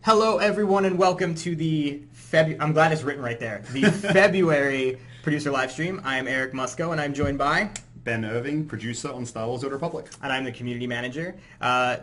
Hello, everyone, and welcome to the I'm glad it's written right there. The February producer live stream. I am Eric Musco, and I'm joined by Ben Irving, producer on Star Wars: The Old Republic. And I'm the community manager.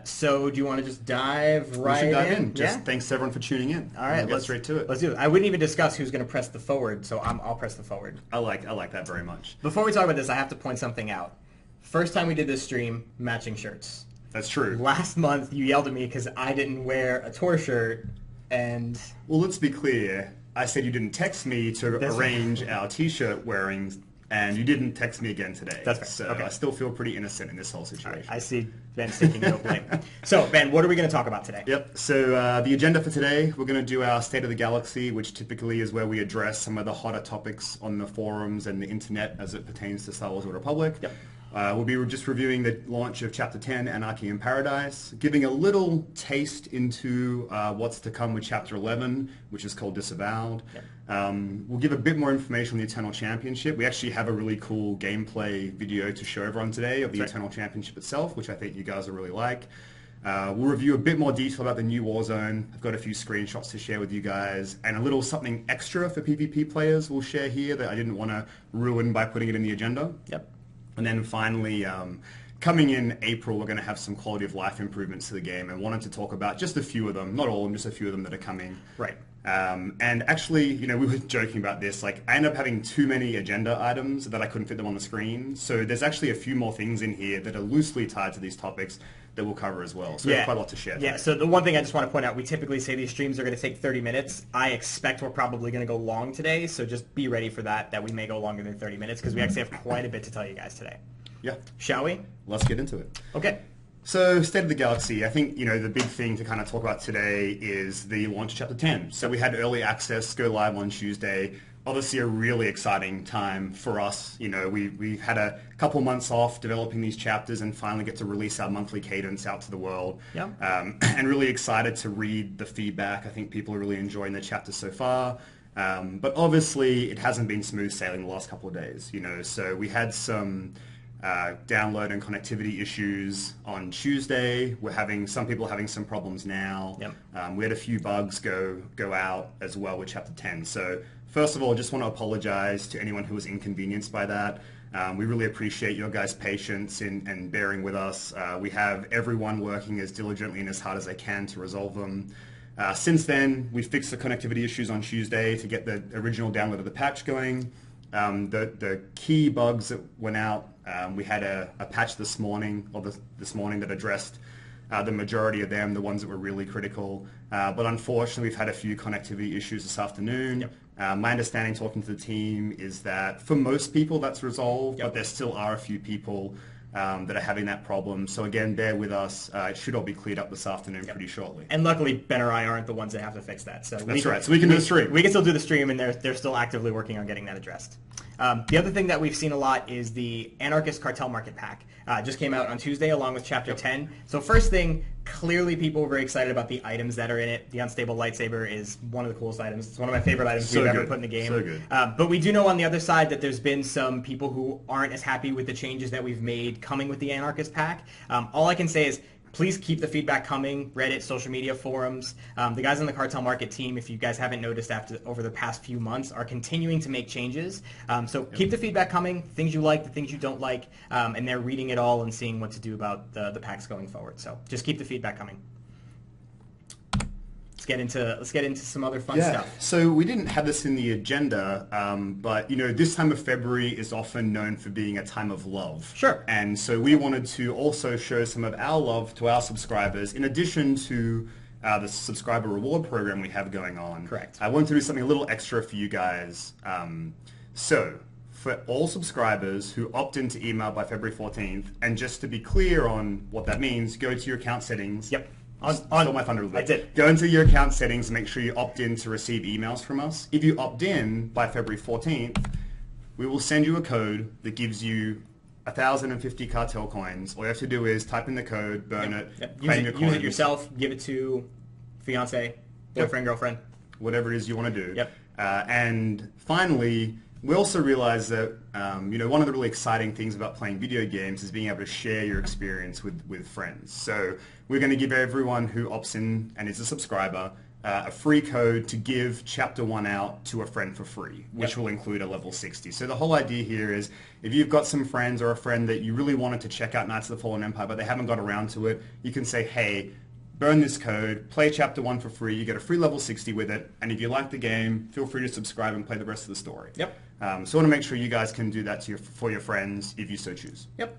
So do you want to just dive right We should dive in? in? Just thanks to everyone for tuning in. All right, we'll get straight to it. Let's do it. I wouldn't even discuss who's going to press the forward, so I'll press the forward. I like that very much. Before we talk about this, I have to point something out. First time we did this stream, matching shirts. That's true. Last month, you yelled at me because I didn't wear a TOR shirt, and... Well, let's be clear. I said you didn't text me to arrange our T-shirt wearings, and you didn't text me again today. That's right. So okay. I still feel pretty innocent in this whole situation. Right. I see Ben taking no blame. So, Ben, what are we going to talk about today? Yep. So the agenda for today, we're going to do our State of the Galaxy, which typically is where we address some of the hotter topics on the forums and the internet as it pertains to Star Wars: The Old Republic. Yep. We'll be just reviewing the launch of Chapter 10, Anarchy in Paradise, giving a little taste into what's to come with Chapter 11, which is called Disavowed. Yep. We'll give a bit more information on the Eternal Championship. We actually have a really cool gameplay video to show everyone today of the Eternal Championship itself, which I think you guys will really like. We'll review a bit more detail about the new Warzone. I've got a few screenshots to share with you guys, and a little something extra for PvP players we'll share here that I didn't want to ruin by putting it in the agenda. Yep. And then finally, coming in April, we're going to have some quality of life improvements to the game, and wanted to talk about just a few of them, not all of them, just a few of them that are coming. Right. And actually, we were joking about this. Like, I ended up having too many agenda items that I couldn't fit them on the screen. So there's actually a few more things in here that are loosely tied to these topics that we'll cover as well. So we have quite a lot to share. Yeah, so the one thing I just want to point out, we typically say these streams are going to take 30 minutes. I expect we're probably going to go long today, so just be ready for that we may go longer than 30 minutes, because we actually have quite a bit to tell you guys today. Yeah. Shall we? Let's get into it. Okay. So, State of the Galaxy, I think, the big thing to kind of talk about today is the launch of Chapter 10. So we had early access go live on Tuesday. Obviously a really exciting time for us. We've had a couple months off developing these chapters and finally get to release our monthly cadence out to the world. Yeah. And really excited to read the feedback. I think people are really enjoying the chapters so far. But obviously it hasn't been smooth sailing the last couple of days, So we had some download and connectivity issues on Tuesday. Some people are having some problems now. Yep. We had a few bugs go out as well with Chapter 10. So first of all, I just want to apologize to anyone who was inconvenienced by that. We really appreciate your guys' patience and bearing with us. We have everyone working as diligently and as hard as they can to resolve them. Since then, we fixed the connectivity issues on Tuesday to get the original download of the patch going. The key bugs that went out, we had a patch this morning that addressed the majority of them, the ones that were really critical. But unfortunately, we've had a few connectivity issues this afternoon. Yep. My understanding talking to the team is that for most people that's resolved, but there still are a few people that are having that problem. So again, bear with us. It should all be cleared up this afternoon pretty shortly. And luckily, Ben or I aren't the ones that have to fix that. So that's right. So we can do the stream. We can still do the stream, and they're still actively working on getting that addressed. The other thing that we've seen a lot is the Anarchist Cartel Market Pack. Just came out on Tuesday along with Chapter 10. So first thing, clearly people were very excited about the items that are in it. The Unstable Lightsaber is one of the coolest items. It's one of my favorite items we've ever put in the game. So good. But we do know on the other side that there's been some people who aren't as happy with the changes that we've made coming with the Anarchist Pack. All I can say is, please keep the feedback coming. Reddit, social media forums. The guys on the Cartel Market team, if you guys haven't noticed over the past few months, are continuing to make changes. So keep the feedback coming, things you like, the things you don't like, and they're reading it all and seeing what to do about the packs going forward. So just keep the feedback coming. Let's get into some other fun stuff. So we didn't have this in the agenda, but this time of February is often known for being a time of love. Sure. And so we wanted to also show some of our love to our subscribers, in addition to the subscriber reward program we have going on. Correct. I wanted to do something a little extra for you guys. So for all subscribers who opt into email by February 14th, and just to be clear on what that means, go to your account settings. Yep. Stole my thunder a little bit. I did. Go into your account settings, make sure you opt in to receive emails from us. If you opt in by February 14th, we will send you a code that gives you 1,050 cartel coins. All you have to do is type in the code, burn it, claim your coins. Use it yourself, give it to fiance, boyfriend, girlfriend. Whatever it is you want to do. Yep. And finally, we also realize that one of the really exciting things about playing video games is being able to share your experience with friends. So we're going to give everyone who opts in and is a subscriber a free code to give Chapter 1 out to a friend for free, which will include a level 60. So the whole idea here is if you've got some friends or a friend that you really wanted to check out Knights of the Fallen Empire, but they haven't got around to it, you can say, hey, burn this code, play Chapter 1 for free, you get a free level 60 with it, and if you like the game, feel free to subscribe and play the rest of the story. Yep. So I want to make sure you guys can do that for your friends if you so choose. Yep.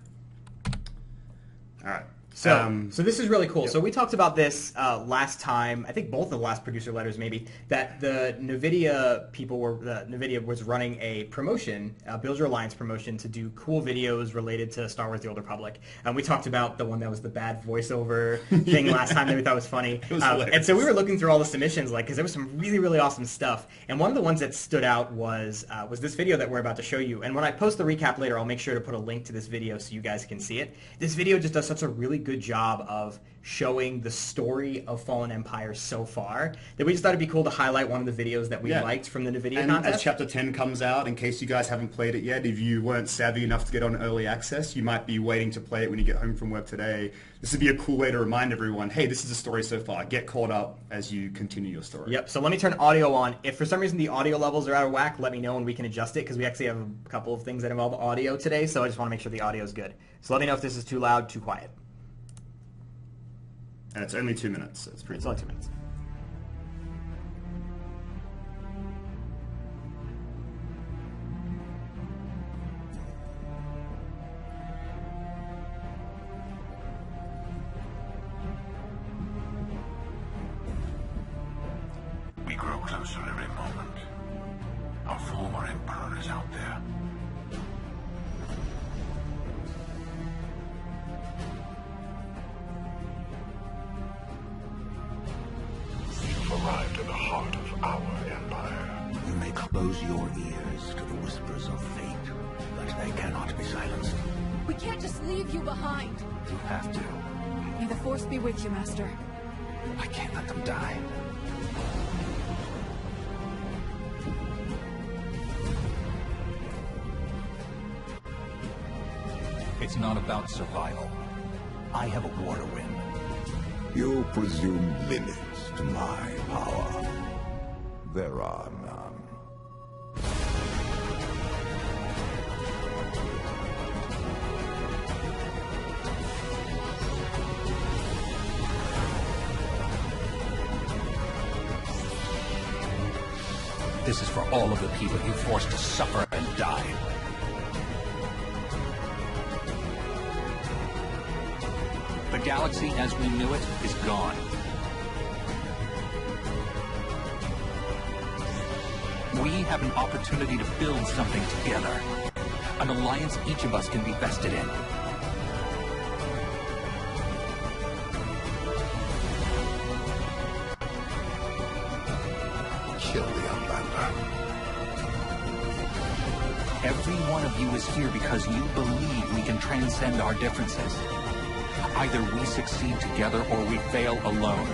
All right. So this is really cool. Yep. So we talked about this last time. I think both of the last producer letters, maybe, that the NVIDIA NVIDIA was running a promotion, a Build Your Alliance promotion, to do cool videos related to Star Wars: The Old Republic. And we talked about the one that was the bad voiceover thing last time that we thought was funny. It was and so we were looking through all the submissions, because there was some really, really awesome stuff. And one of the ones that stood out was this video that we're about to show you. And when I post the recap later, I'll make sure to put a link to this video so you guys can see it. This video just does such a really good job of showing the story of Fallen Empire so far that we just thought it'd be cool to highlight one of the videos that we liked from the NVIDIA contest. As Chapter 10 comes out, in case you guys haven't played it yet, if you weren't savvy enough to get on early access, you might be waiting to play it when you get home from work today. This would be a cool way to remind everyone, hey, this is the story so far. Get caught up as you continue your story. Yep, so let me turn audio on. If for some reason the audio levels are out of whack, let me know and we can adjust it, because we actually have a couple of things that involve audio today, so I just want to make sure the audio is good. So let me know if this is too loud, too quiet. And it's only 2 minutes, so it's pretty It's only 2 minutes. We grow closer every moment. Our former Emperor is out there. You've arrived at the heart of our empire. You may close your ears to the whispers of fate, but they cannot be silenced. We can't just leave you behind. You have to. May the Force be with you, Master. I can't let them die. It's not about survival. I have a war to win. You presume limits to my power. There are none. This is for all of the people you forced to suffer and die. The galaxy as we knew it is gone. We have an opportunity to build something together. An alliance each of us can be vested in. Kill the Outlander. Every one of you is here because you believe we can transcend our differences. Either we succeed together or we fail alone.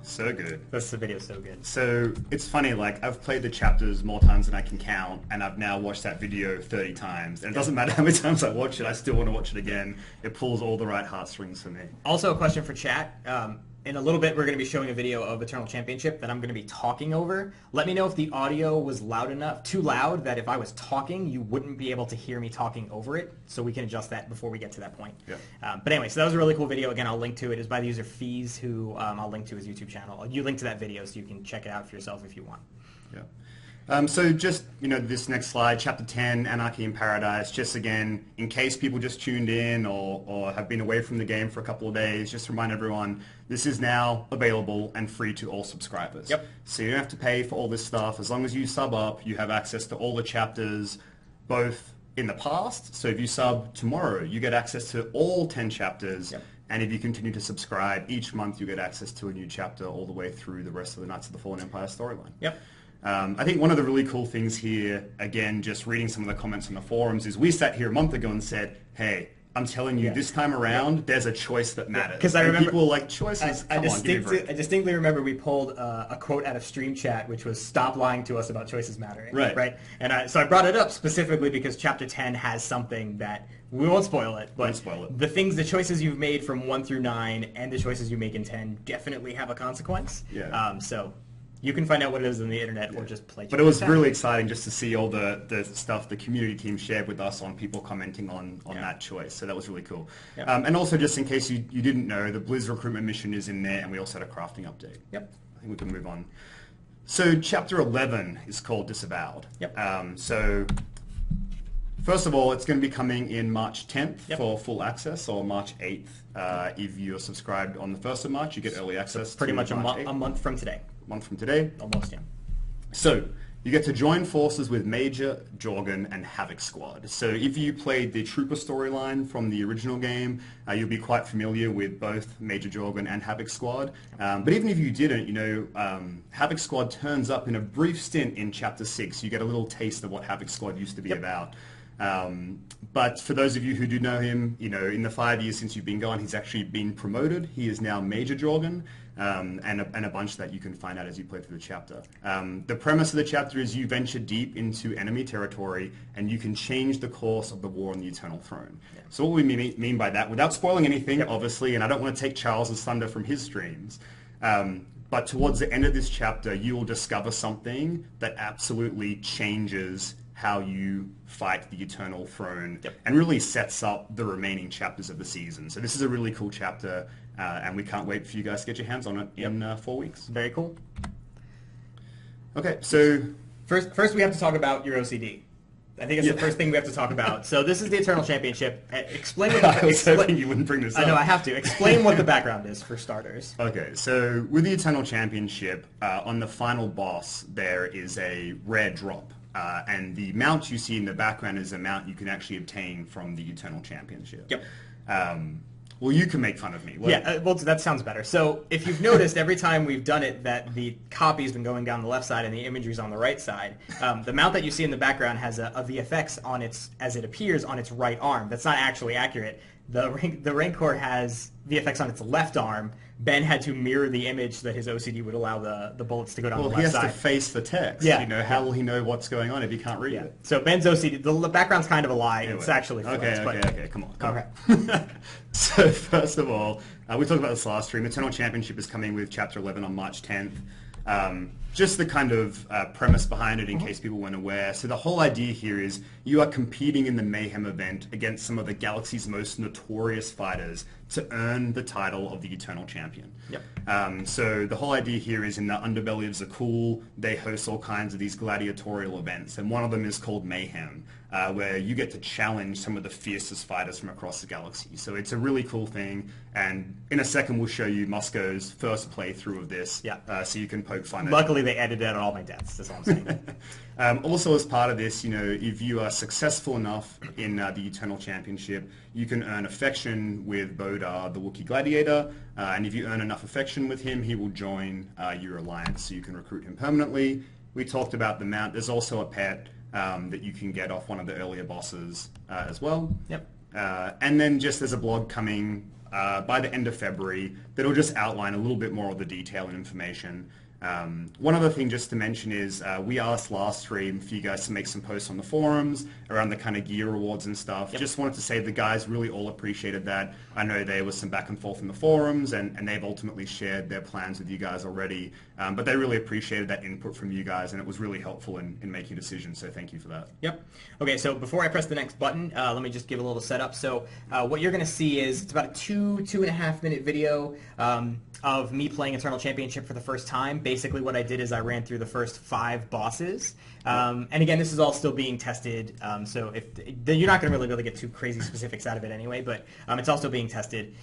So good. This video is so good. So it's funny, like, I've played the chapters more times than I can count, and I've now watched that video 30 times. And it doesn't matter how many times I watch it, I still want to watch it again. It pulls all the right heartstrings for me. Also, a question for chat. In a little bit, we're going to be showing a video of Eternal Championship that I'm going to be talking over. Let me know if the audio was loud enough, too loud, that if I was talking, you wouldn't be able to hear me talking over it. So we can adjust that before we get to that point. Yeah. But anyway, so that was a really cool video. Again, I'll link to it. It's by the user Fees, who I'll link to his YouTube channel. You link to that video so you can check it out for yourself if you want. Yeah. So just, this next slide, Chapter 10, Anarchy in Paradise, just again, in case people just tuned in or have been away from the game for a couple of days, just remind everyone, this is now available and free to all subscribers. Yep. So you don't have to pay for all this stuff. As long as you sub up, you have access to all the chapters, both in the past. So if you sub tomorrow, you get access to all 10 chapters. Yep. And if you continue to subscribe, each month you get access to a new chapter all the way through the rest of the Knights of the Fallen Empire storyline. Yep. I think one of the really cool things here, again, just reading some of the comments on the forums, is we sat here a month ago and said, hey, I'm telling you, this time around, there's a choice that matters. Because I remember people are like, choices. I distinctly remember we pulled a quote out of Stream Chat, which was "Stop lying to us about choices mattering." Right. And so I brought it up specifically because Chapter 10 has something that we won't spoil it, but the choices you've made from 1 through 9, and the choices you make in 10 definitely have a consequence. Yeah. So you can find out what it is on the internet or just play. But it was really exciting just to see all the stuff the community team shared with us on people commenting on that choice. So that was really cool. Yeah. And also, just in case you didn't know, the Blizz recruitment mission is in there, and we also had a crafting update. Yep. I think we can move on. So Chapter 11 is called Disavowed. Yep. So first of all, it's going to be coming in March 10th for full access, or March 8th. If you're subscribed on the 1st of March, you get early access. So pretty much a month from today. Month from today. Almost, yeah. So you get to join forces with Major, Jorgen, and Havoc Squad. So if you played the Trooper storyline from the original game, you'll be quite familiar with both Major Jorgen and Havoc Squad. But even if you didn't, Havoc Squad turns up in a brief stint in Chapter 6. You get a little taste of what Havoc Squad used to be about. But for those of you who do know him, in the 5 years since you've been gone, he's actually been promoted. He is now Major Jorgen, and a bunch that you can find out as you play through the chapter. The premise of the chapter is you venture deep into enemy territory, and you can change the course of the war on the Eternal Throne. Yeah. So what we mean by that, without spoiling anything, obviously, and I don't want to take Charles's thunder from his streams, but towards the end of this chapter, you will discover something that absolutely changes how you fight the Eternal Throne and really sets up the remaining chapters of the season. So this is a really cool chapter, and we can't wait for you guys to get your hands on it in 4 weeks. Very cool. Okay, so first we have to talk about your OCD. I think it's the first thing we have to talk about. So this is the Eternal Championship. Explain what I was hoping you wouldn't bring this up. I know, I have to. Explain what the background is, for starters. Okay, so with the Eternal Championship, on the final boss, there is a rare drop. And the mount you see in the background is a mount you can actually obtain from the Eternal Championship. Yep. Well, you can make fun of me. Well, that sounds better. So if you've noticed, every time we've done it, that the copy's been going down the left side and the imagery's on the right side. The mount that you see in the background has a VFX on as it appears on its right arm. That's not actually accurate. The Rancor has VFX on its left arm. Ben had to mirror the image so that his OCD would allow the bullets to go down the left side. Well, he has to face the text. Yeah. How will he know what's going on if he can't read it? So Ben's OCD, the background's kind of a lie. Anyway. It's actually flipped. Okay, come on. So first of all, we talked about this last stream. Eternal Championship is coming with Chapter 11 on March 10th. Just the kind of premise behind it in case people weren't aware. So the whole idea here is you are competing in the Mayhem event against some of the galaxy's most notorious fighters to earn the title of the Eternal Champion. Yep. So the whole idea here is in the underbelly of Zakul, they host all kinds of these gladiatorial events, and one of them is called Mayhem, where you get to challenge some of the fiercest fighters from across the galaxy. So it's a really cool thing, and in a second we'll show you Musco's first playthrough of this, so you can poke fun at it. Luckily they edited out all my deaths, that's all I'm saying. Also as part of this, if you are successful enough in the Eternal Championship, you can earn affection with Bodar, the Wookiee Gladiator, and if you earn enough affection with him, he will join your alliance, so you can recruit him permanently. We talked about the mount. There's also a pet that you can get off one of the earlier bosses as well. Yep. And then just there's a blog coming by the end of February that'll just outline a little bit more of the detail and information. One other thing just to mention is we asked last stream for you guys to make some posts on the forums around the kind of gear rewards and stuff. Yep. Just wanted to say the guys really all appreciated that. I know there was some back and forth in the forums, and they've ultimately shared their plans with you guys already. But they really appreciated that input from you guys, and it was really helpful in making decisions, so thank you for that. Yep. Okay, so before I press the next button, let me just give a little setup. So what you're going to see is it's about a 2.5 minute video of me playing Eternal Championship for the first time. Basically what I did is I ran through the first 5 bosses. And again, this is all still being tested, so you're not going to really be able to get too crazy specifics out of it anyway, but it's also being tested.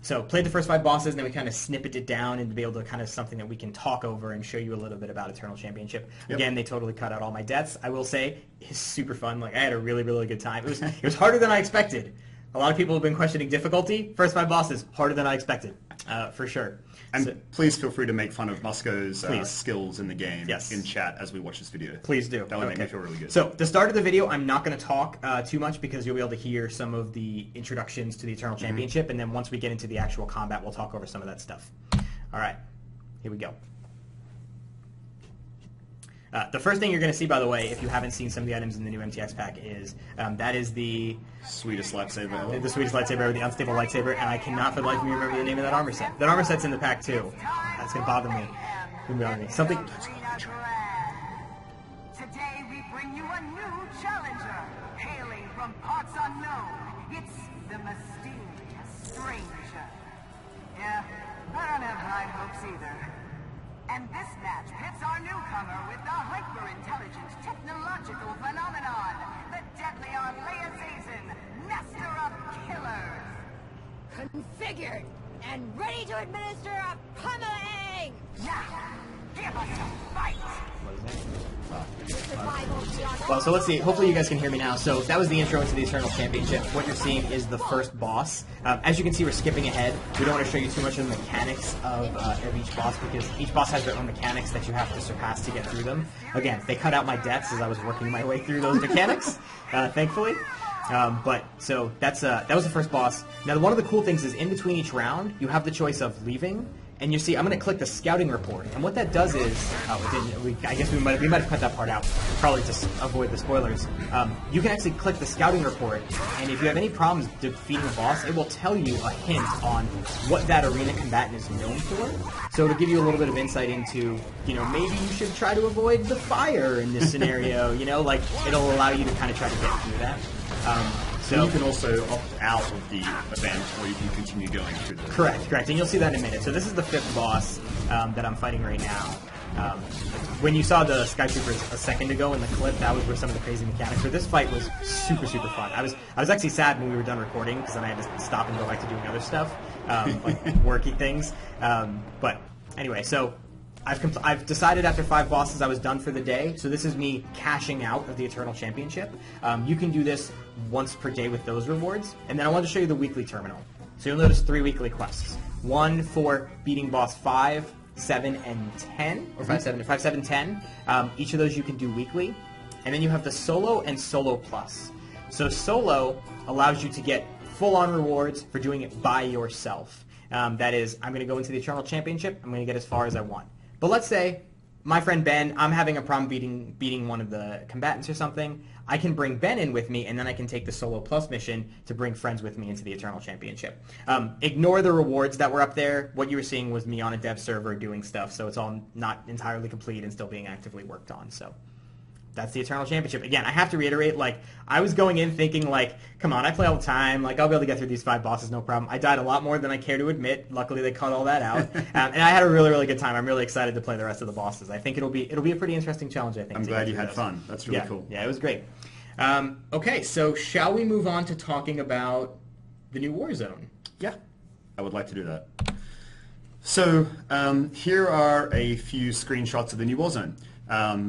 So played the first 5 bosses, and then we kind of snippeted it down and to be able to kind of something that we can talk over and show you a little bit about Eternal Championship. Yep. Again, they totally cut out all my deaths. I will say, it's super fun. Like, I had a really, really good time. It was harder than I expected. A lot of people have been questioning difficulty. First 5 bosses, harder than I expected, for sure. And please feel free to make fun of Musco's Please. skills in the game in chat as we watch this video. Please do. That would make me feel really good. So, the start of the video, I'm not going to talk too much because you'll be able to hear some of the introductions to the Eternal Championship, and then once we get into the actual combat, we'll talk over some of that stuff. All right, here we go. The first thing you're going to see, by the way, if you haven't seen some of the items in the new MTX pack, is that is the sweetest lightsaber ever. The sweetest lightsaber, the unstable lightsaber, and I cannot for the life of me remember the name of that armor set. That armor set's in the pack too. That's going to bother me. Something. Today we bring you a new challenger, hailing from parts unknown. It's the mysterious stranger. Yeah, I don't have high hopes either. And this match pits our newcomer with the hyper-intelligent technological phenomenon, the deadly Arleia Zazin, master of killers. Configured and ready to administer a pummeling! Now, give us a fight! Well, so let's see. Hopefully you guys can hear me now. So that was the intro into the Eternal Championship. What you're seeing is the first boss. As you can see, we're skipping ahead. We don't want to show you too much of the mechanics of each boss because each boss has their own mechanics that you have to surpass to get through them. Again, they cut out my deaths as I was working my way through those mechanics, thankfully. But so that was the first boss. Now, one of the cool things is in between each round, you have the choice of leaving. And you see, I'm going to click the scouting report, and what that does is, I guess we might have cut that part out, probably to avoid the spoilers. You can actually click the scouting report, and if you have any problems defeating a boss, it will tell you a hint on what that arena combatant is known for. So it'll give you a little bit of insight into, maybe you should try to avoid the fire in this scenario. Like it'll allow you to kind of try to get through that. So you can also opt out of the event, or you can continue going through the... Correct. And you'll see that in a minute. So this is the 5th boss that I'm fighting right now. When you saw the Sky Troopers a second ago in the clip, that was where some of the crazy mechanics were. This fight was super, super fun. I was actually sad when we were done recording, because then I had to stop and go back to doing other stuff, like worky things. But anyway, so... I've decided after 5 bosses I was done for the day, so this is me cashing out of the Eternal Championship. You can do this once per day with those rewards, and then I want to show you the weekly terminal. So you'll notice 3 weekly quests. One for beating boss 5, 7, and 10, or 5, 7, 10. Each of those you can do weekly. And then you have the Solo and Solo Plus. So Solo allows you to get full-on rewards for doing it by yourself. That is, I'm going to go into the Eternal Championship, I'm going to get as far as I want. But let's say, my friend Ben, I'm having a problem beating one of the combatants or something. I can bring Ben in with me, and then I can take the Solo Plus mission to bring friends with me into the Eternal Championship. Ignore the rewards that were up there. What you were seeing was me on a dev server doing stuff, so it's all not entirely complete and still being actively worked on. So that's the Eternal Championship. Again, I have to reiterate, I was going in thinking, come on, I play all the time. I'll be able to get through these 5 bosses, no problem. I died a lot more than I care to admit. Luckily, they cut all that out. And I had a really, really good time. I'm really excited to play the rest of the bosses. I think it'll be a pretty interesting challenge, I think. I'm glad you had fun. That's really cool. Yeah, it was great. Okay, so shall we move on to talking about the new Warzone? Yeah, I would like to do that. So here are a few screenshots of the new Warzone.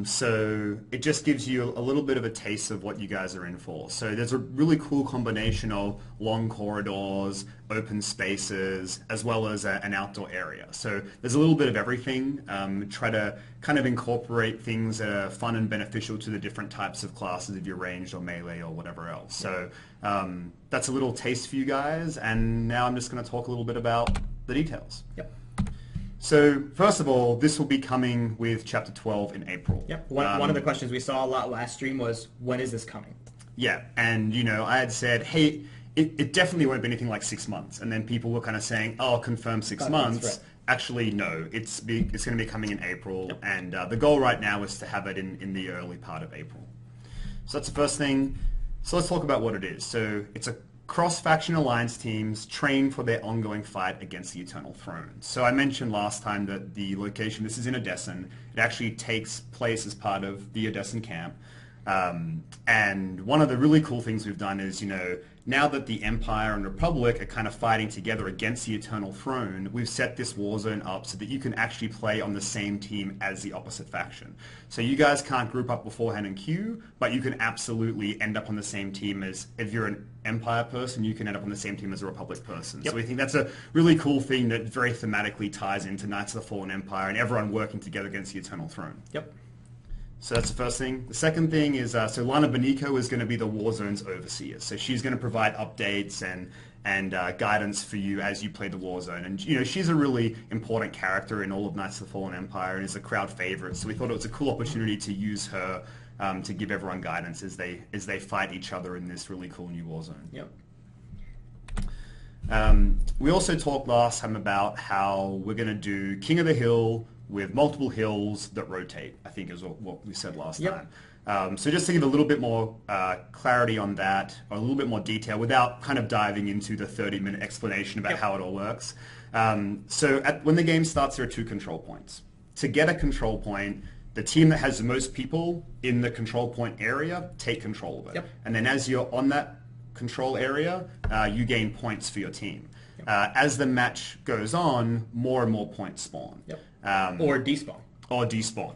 So it just gives you a little bit of a taste of what you guys are in for. So there's a really cool combination of long corridors, open spaces, as well as an outdoor area. So there's a little bit of everything. Try to kind of incorporate things that are fun and beneficial to the different types of classes, if you're ranged or melee or whatever else. So that's a little taste for you guys. And now I'm just going to talk a little bit about the details. Yep. So, first of all, this will be coming with Chapter 12 in April. Yep. One of the questions we saw a lot last stream was, when is this coming? Yeah, and, I had said, hey, it definitely won't be anything like 6 months. And then people were kind of saying, oh, confirm 6 months. Right. Actually, no, it's going to be coming in April. Yep. And the goal right now is to have it in the early part of April. So that's the first thing. So let's talk about what it is. So it's a cross-faction alliance teams train for their ongoing fight against the Eternal Throne. So I mentioned last time that the location, this is in Odessen. It actually takes place as part of the Odessen camp. And one of the really cool things we've done is, now that the Empire and Republic are kind of fighting together against the Eternal Throne, we've set this Warzone up so that you can actually play on the same team as the opposite faction. So you guys can't group up beforehand and queue, but you can absolutely end up on the same team as, if you're an Empire person, you can end up on the same team as a Republic person. Yep. So we think that's a really cool thing that very thematically ties into Knights of the Fallen Empire and everyone working together against the Eternal Throne. Yep. So that's the first thing. The second thing is, so Lana Benico is going to be the Warzone's overseer. So she's going to provide updates and guidance for you as you play the Warzone. And, she's a really important character in all of Knights of the Fallen Empire and is a crowd favorite. So we thought it was a cool opportunity to use her to give everyone guidance as they fight each other in this really cool new Warzone. Yep. We also talked last time about how we're going to do King of the Hill with multiple hills that rotate, I think is what we said last time. So just to give a little bit more clarity on that, or a little bit more detail, without kind of diving into the 30-minute explanation about how it all works. So when the game starts, there are 2 control points. To get a control point, the team that has the most people in the control point area take control of it. Yep. And then as you're on that control area, you gain points for your team. As the match goes on, more and more points spawn. Yep. Or despawn. Or despawn.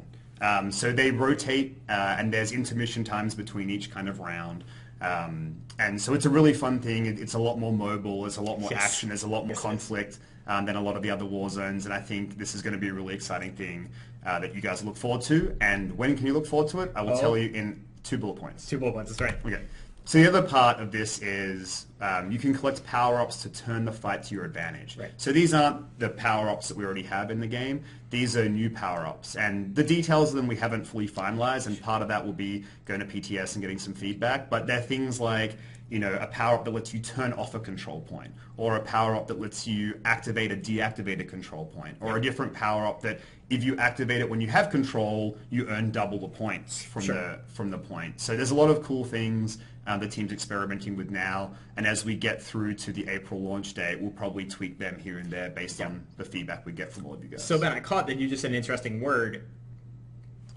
So they rotate, and there's intermission times between each kind of round. And so it's a really fun thing. It's a lot more mobile. There's a lot more action. There's a lot more conflict than a lot of the other war zones. And I think this is going to be a really exciting thing that you guys look forward to. And when can you look forward to it? I will tell you in 2 bullet points. 2 bullet points, that's right. Okay. So the other part of this is you can collect power-ups to turn the fight to your advantage. Right. So these aren't the power-ups that we already have in the game. These are new power-ups. And the details of them we haven't fully finalized, and part of that will be going to PTS and getting some feedback. But they're things like, a power-up that lets you turn off a control point, or a power-up that lets you activate or deactivate a control point, or a different power-up that if you activate it when you have control, you earn double the points from the point. So there's a lot of cool things the team's experimenting with now, and as we get through to the April launch date, we'll probably tweak them here and there based on the feedback we get from all of you guys. So Ben, I caught that you just said an interesting word,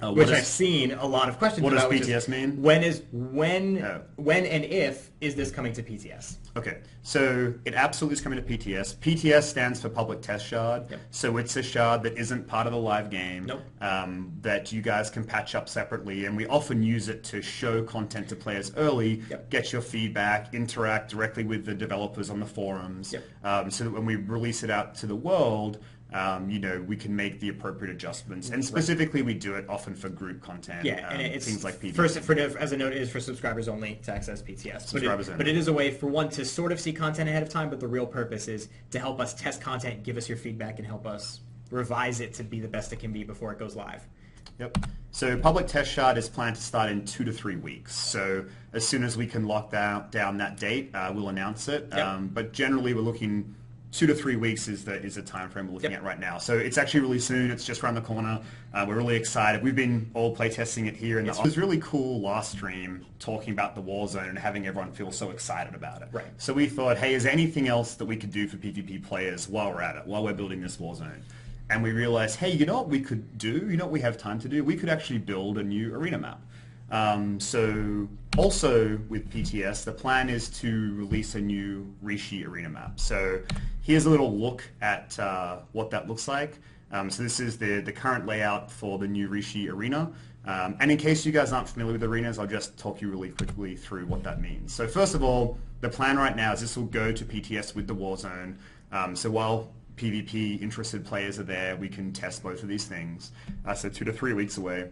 which I've seen a lot of questions about. What does PTS mean? When and if is this coming to PTS? Okay, so it absolutely is coming to PTS. PTS stands for Public Test Shard. Yep. So it's a shard that isn't part of the live game. Nope. That you guys can patch up separately, and we often use it to show content to players early, get your feedback, interact directly with the developers on the forums, so that when we release it out to the world, we can make the appropriate adjustments. And specifically, we do it often for group content. And it's things like PvP. As a note, it is for subscribers only to access PTS. Subscribers only. But it is a way for one to sort of see content ahead of time, but the real purpose is to help us test content, give us your feedback, and help us revise it to be the best it can be before it goes live. Yep. So Public Test Shard is planned to start in 2 to 3 weeks. So as soon as we can lock down that date, we'll announce it. But generally, we're looking 2 to 3 weeks is the time frame we're looking at right now. So it's actually really soon. It's just around the corner. We're really excited. We've been all playtesting it here. And it was really cool last stream talking about the Warzone and having everyone feel so excited about it. Right. So we thought, hey, is there anything else that we could do for PvP players while we're at it, while we're building this Warzone? And we realized, hey, you know what we could do? You know what we have time to do? We could actually build a new arena map. So also with PTS, the plan is to release a new Rishi Arena map. So here's a little look at what that looks like. So this is the current layout for the new Rishi Arena. And in case you guys aren't familiar with arenas, I'll just talk you really quickly through what that means. So first of all, the plan right now is this will go to PTS with the Warzone. So while PvP interested players are there, we can test both of these things. So 2 to 3 weeks away.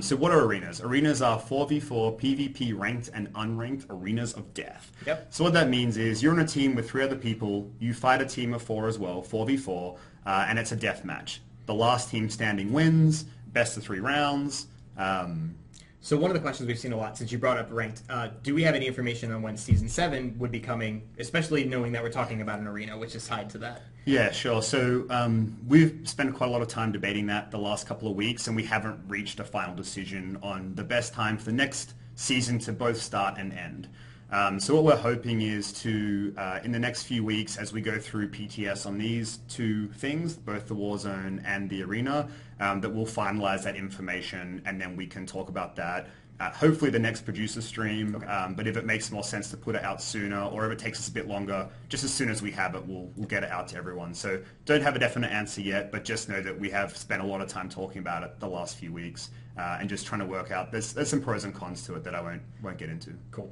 So what are arenas? Arenas are 4v4 PvP ranked and unranked arenas of death. Yep. So what that means is you're in a team with 3 other people, you fight a team of 4 as well, 4v4, and it's a death match. The last team standing wins, best of 3 rounds. So one of the questions we've seen a lot since you brought up ranked, do we have any information on when Season 7 would be coming, especially knowing that we're talking about an arena, which is tied to that? Yeah, sure. So we've spent quite a lot of time debating that the last couple of weeks, and we haven't reached a final decision on the best time for the next season to both start and end. So what we're hoping is to, in the next few weeks, as we go through PTS on these two things, both the Warzone and the Arena, that we'll finalize that information and then we can talk about that. Hopefully the next producer stream, but if it makes more sense to put it out sooner or if it takes us a bit longer, just as soon as we have it, we'll get it out to everyone. So don't have a definite answer yet, but just know that we have spent a lot of time talking about it the last few weeks and just trying to work out. There's some pros and cons to it that I won't get into. Cool.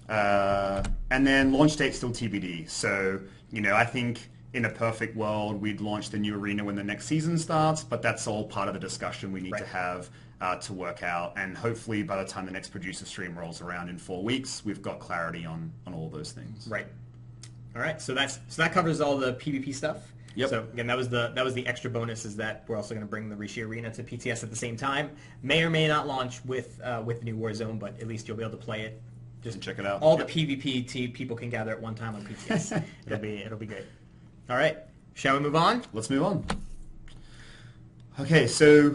And then launch date still TBD. So, I think in a perfect world, we'd launch the new arena when the next season starts, but that's all part of the discussion we need to have to work out. And hopefully by the time the next producer stream rolls around in 4 weeks, we've got clarity on all those things. Right. All right. So that covers all the PvP stuff. Yep. So again, that was the extra bonus, is that we're also going to bring the Rishi Arena to PTS at the same time. May or may not launch with the new Warzone, but at least you'll be able to play it. Just check it out. All the PvP people can gather at one time on PTS. It'll be great. All right. Shall we move on? Let's move on. Okay, so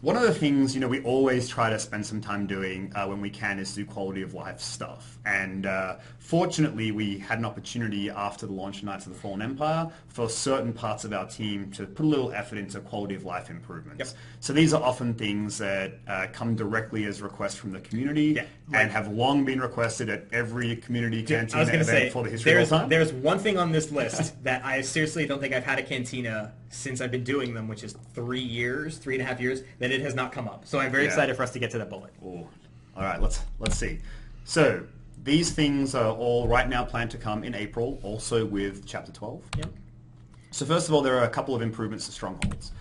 one of the things we always try to spend some time doing when we can is do quality of life stuff. And fortunately, we had an opportunity after the launch of Knights of the Fallen Empire for certain parts of our team to put a little effort into quality of life improvements. Yep. So these are often things that come directly as requests from the community and have long been requested at every community cantina event for the history of all time. There's one thing on this list that I seriously don't think I've had a cantina since I've been doing them, which is 3.5 years, that it has not come up. So I'm very excited for us to get to that bullet. Ooh. All right, let's see. So these things are all right now planned to come in April, also with Chapter 12. Yep. So first of all, there are a couple of improvements to strongholds.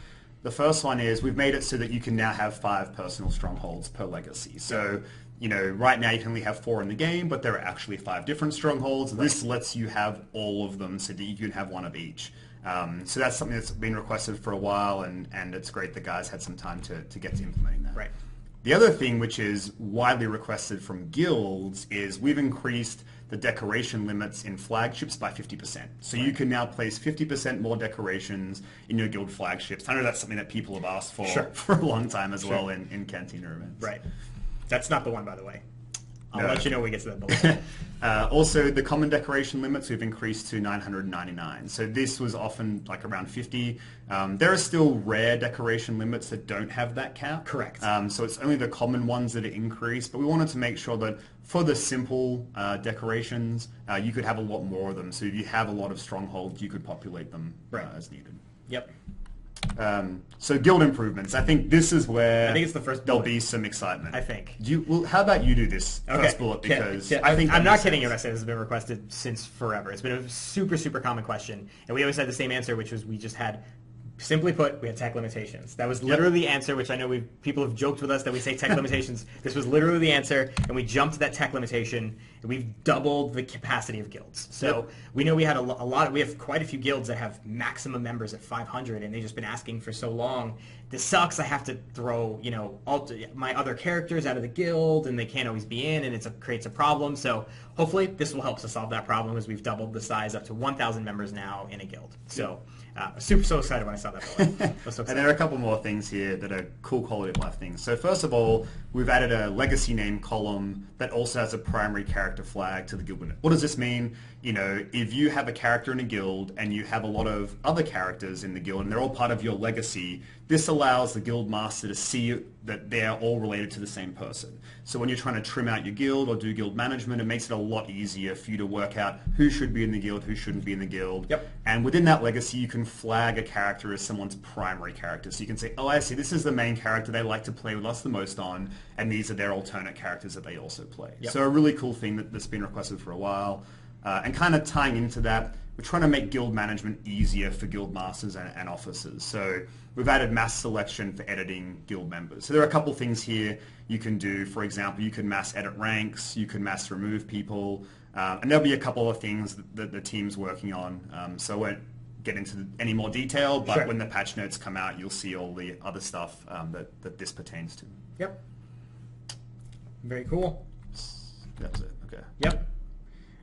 The first one is we've made it so that you can now have 5 personal strongholds per legacy. So, right now you can only have 4 in the game, but there are actually 5 different strongholds. Right. This lets you have all of them so that you can have one of each. So that's something that's been requested for a while, and it's great the guys had some time to get to implementing that. Right. The other thing, which is widely requested from guilds, is we've increased the decoration limits in flagships by 50%. So you can now place 50% more decorations in your guild flagships. I know that's something that people have asked for for a long time as well in Cantina events. Right. That's not the one, by the way. I'll let you know when we get to that bullet. Also, the common decoration limits we've increased to 999. So this was often like around 50. There are still rare decoration limits that don't have that cap. Correct. So it's only the common ones that are increased. But we wanted to make sure that for the simple decorations, you could have a lot more of them. So if you have a lot of strongholds, you could populate them as needed. Yep. So guild improvements. I think this is where I think it's the first there'll bullet. be some excitement. I think. How about you do this first bullet, because I think I'm not kidding you when I say this has been requested since forever. It's been a super, super common question, and we always had the same answer, which was we just had, simply put, we had tech limitations. That was literally the answer, which I know people have joked with us that we say tech limitations. This was literally the answer, and we jumped to that tech limitation, and we've doubled the capacity of guilds. So we know we had we have quite a few guilds that have maximum members at 500, and they've just been asking for so long. This sucks. I have to throw, my other characters out of the guild, and they can't always be in, and it creates a problem. So hopefully this will help us solve that problem, as we've doubled the size up to 1,000 members now in a guild. So so excited when I saw that bullet. And there are a couple more things here that are cool quality of life things. So first of all, we've added a legacy name column that also has a primary character flag to the guild window. What does this mean? If you have a character in a guild and you have a lot of other characters in the guild and they're all part of your legacy, this allows the guild master to see that they're all related to the same person. So when you're trying to trim out your guild or do guild management, it makes it a lot easier for you to work out who should be in the guild, who shouldn't be in the guild. Yep. And within that legacy, you can flag a character as someone's primary character. So you can say, oh, I see, this is the main character they like to play with us the most on, and these are their alternate characters that they also play. Yep. So a really cool thing that's been requested for a while. And kind of tying into that, we're trying to make guild management easier for guild masters and officers. So we've added mass selection for editing guild members. So there are a couple things here you can do. For example, you can mass edit ranks, you can mass remove people, and there'll be a couple of things that the team's working on. So I won't get into any more detail, but when the patch notes come out, you'll see all the other stuff that this pertains to. Yep. Very cool. That's it. Okay. Yep.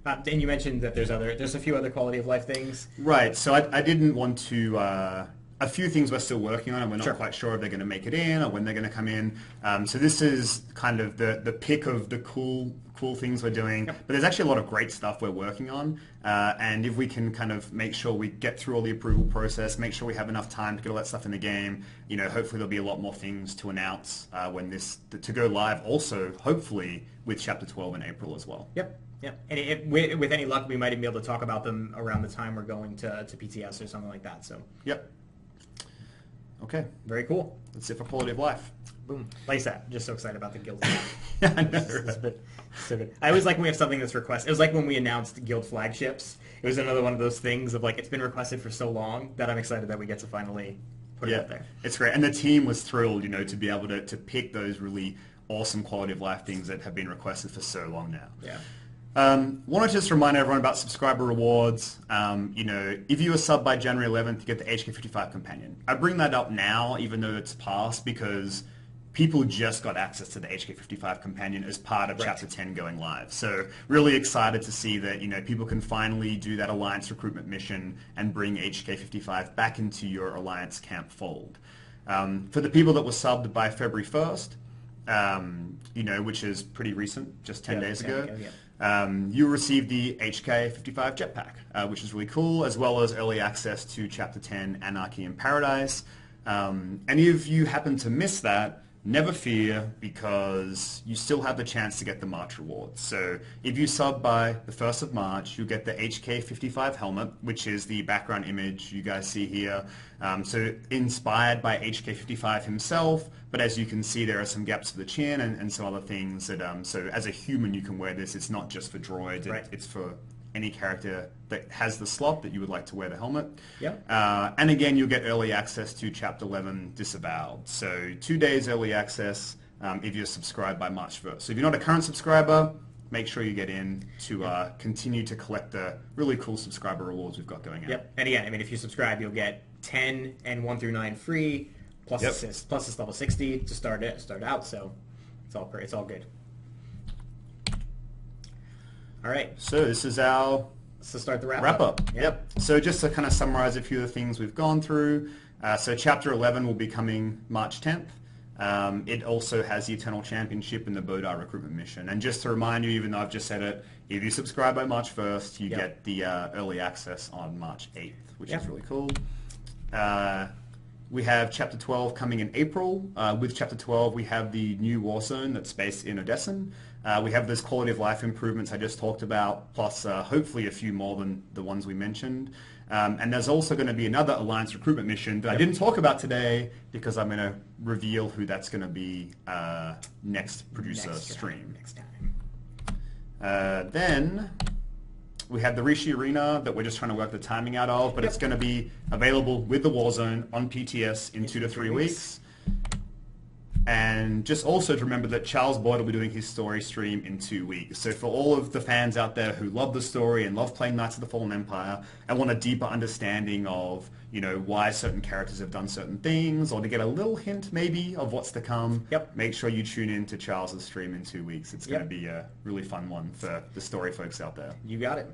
And you mentioned that there's a few other quality of life things. Right. So I didn't want to. I a few things we're still working on, and we're not quite sure if they're going to make it in or when they're going to come in. So this is kind of the pick of the cool things we're doing. But there's actually a lot of great stuff we're working on. And if we can kind of make sure we get through all the approval process, make sure we have enough time to get all that stuff in the game, you know, hopefully there'll be a lot more things to announce when to go live. Also, hopefully with Chapter 12 in April as well. Yep. And with any luck, we might even be able to talk about them around the time we're going to PTS or something like that. So. Yep. Okay. Very cool. That's it for quality of life. Boom. Like I said, just so excited about the guild. Yeah, I know. So good. I always like when we have something that's requested. It was like when we announced guild flagships. It was another one of those things of like, it's been requested for so long that I'm excited that we get to finally put it up there. It's great. And the team was thrilled, you know, to be able to pick those really awesome quality of life things that have been requested for so long now. Yeah. Want to just remind everyone about subscriber rewards. You know, if you are sub by January 11th, you get the HK55 companion. I bring that up now, even though it's past, because people just got access to the HK55 companion as part of Chapter 10 going live. So really excited to see that, you know, people can finally do that Alliance recruitment mission and bring HK55 back into your Alliance camp fold. For the people that were subbed by February 1st, you know, which is pretty recent, just 10 days ago. You received the HK55 jetpack, which is really cool, as well as early access to Chapter 10 Anarchy in Paradise. Any of you happen to miss that, never fear, because you still have the chance to get the March rewards. So if you sub by the 1st of March, you'll get the HK55 helmet, which is the background image you guys see here. So inspired by HK55 himself, but as you can see, there are some gaps for the chin and some other things that, so as a human, you can wear this. It's not just for droids. It's for any character that has the slot that you would like to wear the helmet. And again, you'll get early access to Chapter 11 Disavowed. So 2 days early access if you're subscribed by March 1st. So if you're not a current subscriber, make sure you get in to continue to collect the really cool subscriber rewards we've got going on. And again, I mean, if you subscribe, you'll get 10 and 1 through 9 free, plus assist, plus this level 60 to start out. So it's all good. All right. So this is our to start the wrap up. So just to kind of summarize a few of the things we've gone through. So Chapter 11 will be coming March 10th. It also has the Eternal Championship and the Bodar recruitment mission. And just to remind you, even though I've just said it, if you subscribe by March 1st, you get the early access on March 8th, which is really cool. We have Chapter 12 coming in April. With Chapter 12, we have the new Warzone that's based in Odessa. We have those quality of life improvements I just talked about, plus hopefully a few more than the ones we mentioned. And there's also going to be another Alliance recruitment mission that I didn't talk about today because I'm going to reveal who that's going to be next producer stream. Next time. Then we have the Rishi Arena that we're just trying to work the timing out of, but it's going to be available with the Warzone on PTS in 2 to 3 weeks. And just also to remember that Charles Boyd will be doing his story stream in 2 weeks. So for all of the fans out there who love the story and love playing Knights of the Fallen Empire and want a deeper understanding of, you know, why certain characters have done certain things, or to get a little hint maybe of what's to come, make sure you tune in to Charles' stream in 2 weeks. It's going to be a really fun one for the story folks out there. You got it.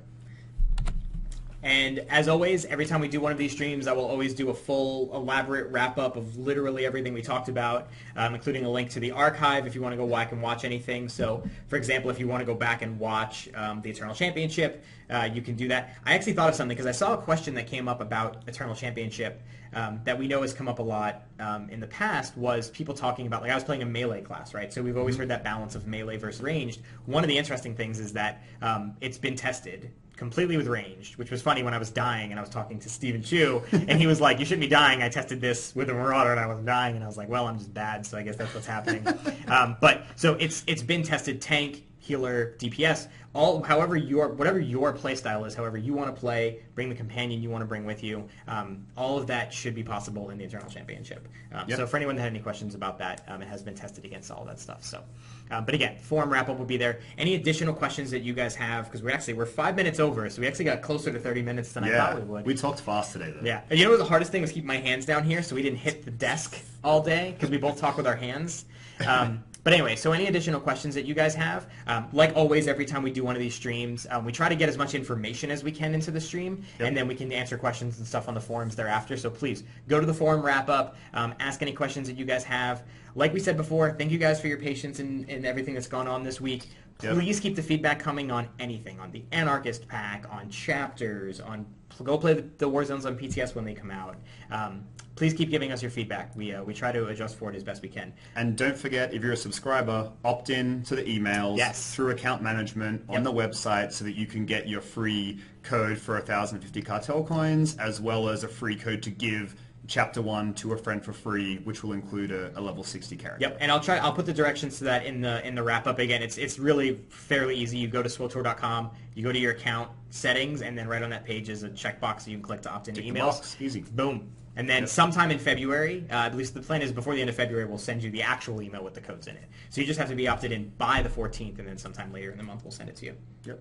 And as always, every time we do one of these streams, I will always do a full, elaborate wrap-up of literally everything we talked about, including a link to the archive if you want to go back and watch anything. So, for example, if you want to go back and watch the Eternal Championship, you can do that. I actually thought of something because I saw a question that came up about Eternal Championship that we know has come up a lot in the past, was people talking about, like I was playing a melee class, right? So we've always heard that balance of melee versus ranged. One of the interesting things is that it's been tested completely with ranged, which was funny when I was dying and I was talking to Stephen Chu and he was like, you shouldn't be dying. I tested this with a Marauder and I wasn't dying, and I was like, well, I'm just bad, so I guess that's what's happening. But so it's been tested tank, healer, DPS, all whatever your play style is, however you want to play, bring the companion you want to bring with you. All of that should be possible in the Eternal Championship. So for anyone that had any questions about that, it has been tested against all that stuff. So, but again, forum wrap up will be there. Any additional questions that you guys have? Because we're 5 minutes over, so we actually got closer to 30 minutes than I thought we would. We talked fast today, though. Yeah, and you know what the hardest thing was? Keeping my hands down here so we didn't hit the desk all day because we both talk with our hands. But anyway, so any additional questions that you guys have, like always, every time we do one of these streams, we try to get as much information as we can into the stream, and then we can answer questions and stuff on the forums thereafter. So please go to the forum wrap-up, ask any questions that you guys have. Like we said before, thank you guys for your patience in everything that's gone on this week. Please keep the feedback coming on anything, on the Anarchist pack, on chapters, on go play the Warzones on PTS when they come out. Please keep giving us your feedback. We try to adjust for it as best we can. And don't forget, if you're a subscriber, opt in to the emails through account management on the website so that you can get your free code for 1,050 cartel coins, as well as a free code to give Chapter 1 to a friend for free, which will include a level 60 character. Yep, and I'll put the directions to that in the wrap up again. It's really fairly easy. You go to SWTOR.com, you go to your account settings, and then right on that page is a checkbox that you can click to opt into emails. Easy. Boom. And then sometime in February, at least the plan is before the end of February, we'll send you the actual email with the codes in it. So you just have to be opted in by the 14th, and then sometime later in the month we'll send it to you. Yep.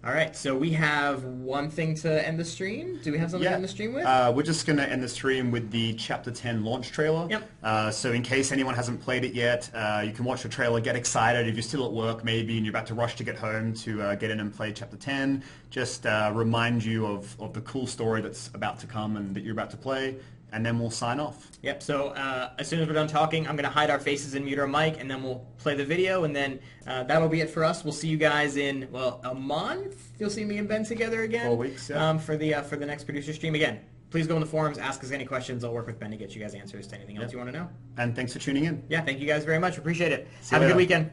All right, so we have one thing to end the stream. Do we have something to end the stream with? We're just going to end the stream with the Chapter 10 launch trailer. Yep. So in case anyone hasn't played it yet, you can watch the trailer, get excited. If you're still at work maybe and you're about to rush to get home to get in and play Chapter 10, just remind you of the cool story that's about to come and that you're about to play. And then we'll sign off. Yep, so as soon as we're done talking, I'm going to hide our faces and mute our mic, and then we'll play the video, and then that'll be it for us. We'll see you guys in, well, a month? You'll see me and Ben together again. 4 weeks, yeah. For the next producer stream. Again, please go in the forums, ask us any questions. I'll work with Ben to get you guys answers to anything else you want to know. And thanks for tuning in. Yeah, thank you guys very much. Appreciate it. See Have you a good later. weekend.